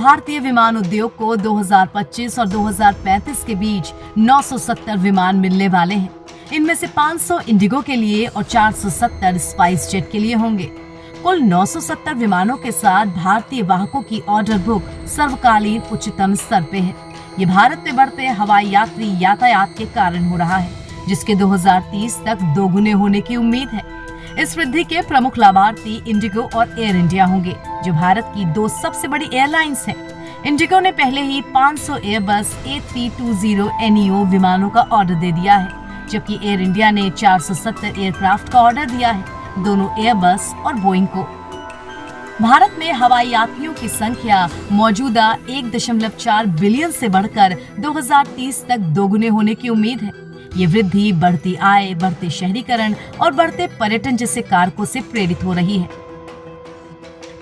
भारतीय विमान उद्योग को 2025 और 2035 के बीच 970 विमान मिलने वाले हैं। इनमें से 500 इंडिगो के लिए और 470 स्पाइस जेट के लिए होंगे। कुल 970 विमानों के साथ भारतीय वाहकों की ऑर्डर बुक सर्वकालीन उच्चतम स्तर पे है। ये भारत में बढ़ते हवाई यात्री यातायात के कारण हो रहा है, जिसके 2030 तक दोगुने होने की उम्मीद है। इस वृद्धि के प्रमुख लाभार्थी इंडिगो और एयर इंडिया होंगे, जो भारत की दो सबसे बड़ी एयरलाइंस हैं। इंडिगो ने पहले ही 500 एयरबस A320neo विमानों का ऑर्डर दे दिया है, जबकि एयर इंडिया ने 470 एयरक्राफ्ट का ऑर्डर दिया है, दोनों एयरबस और बोइंग को। भारत में हवाई यात्रियों की संख्या मौजूदा 1.4 बिलियन से बढ़कर 2030 तक दोगुने होने की उम्मीद है। ये वृद्धि बढ़ती आय, बढ़ते शहरीकरण और बढ़ते पर्यटन जैसे कारकों से प्रेरित हो रही है।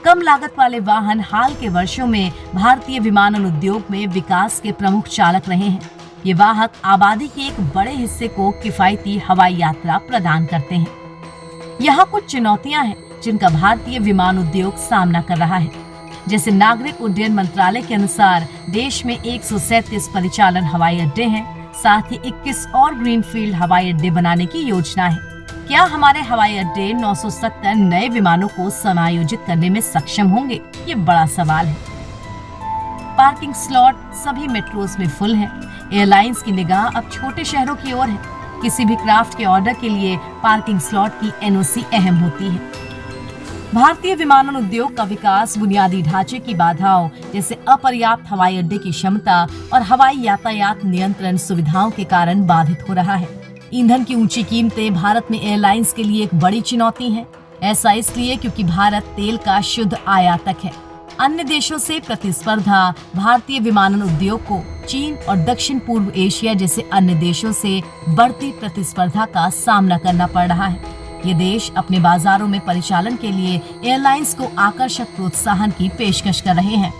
कम लागत वाले वाहन हाल के वर्षों में भारतीय विमानन उद्योग में विकास के प्रमुख चालक रहे हैं। ये वाहक आबादी के एक बड़े हिस्से को किफायती हवाई यात्रा प्रदान करते हैं। यहाँ कुछ चुनौतियां हैं जिनका भारतीय विमान उद्योग सामना कर रहा है। जैसे नागरिक उड्डयन मंत्रालय के अनुसार देश में 137 परिचालन हवाई अड्डे हैं, साथ ही 21 और ग्रीनफील्ड हवाई अड्डे बनाने की योजना है। क्या हमारे हवाई अड्डे 970 नए विमानों को समायोजित करने में सक्षम होंगे? ये बड़ा सवाल है। पार्किंग स्लॉट सभी मेट्रोज में फुल हैं। एयरलाइंस की निगाह अब छोटे शहरों की ओर है। किसी भी क्राफ्ट के ऑर्डर के लिए पार्किंग स्लॉट की NOC अहम होती है। भारतीय विमानन उद्योग का विकास बुनियादी ढांचे की बाधाओं जैसे अपर्याप्त हवाई अड्डे की क्षमता और हवाई यातायात नियंत्रण सुविधाओं के कारण बाधित हो रहा है। ईंधन की ऊंची कीमतें भारत में एयरलाइंस के लिए एक बड़ी चुनौती हैं। ऐसा इसलिए क्योंकि भारत तेल का शुद्ध आयातक है। अन्य देशों से प्रतिस्पर्धा भारतीय विमानन उद्योग को चीन और दक्षिण पूर्व एशिया जैसे अन्य देशों से बढ़ती प्रतिस्पर्धा का सामना करना पड़ रहा है। ये देश अपने बाजारों में परिचालन के लिए एयरलाइंस को आकर्षक प्रोत्साहन की पेशकश कर रहे हैं।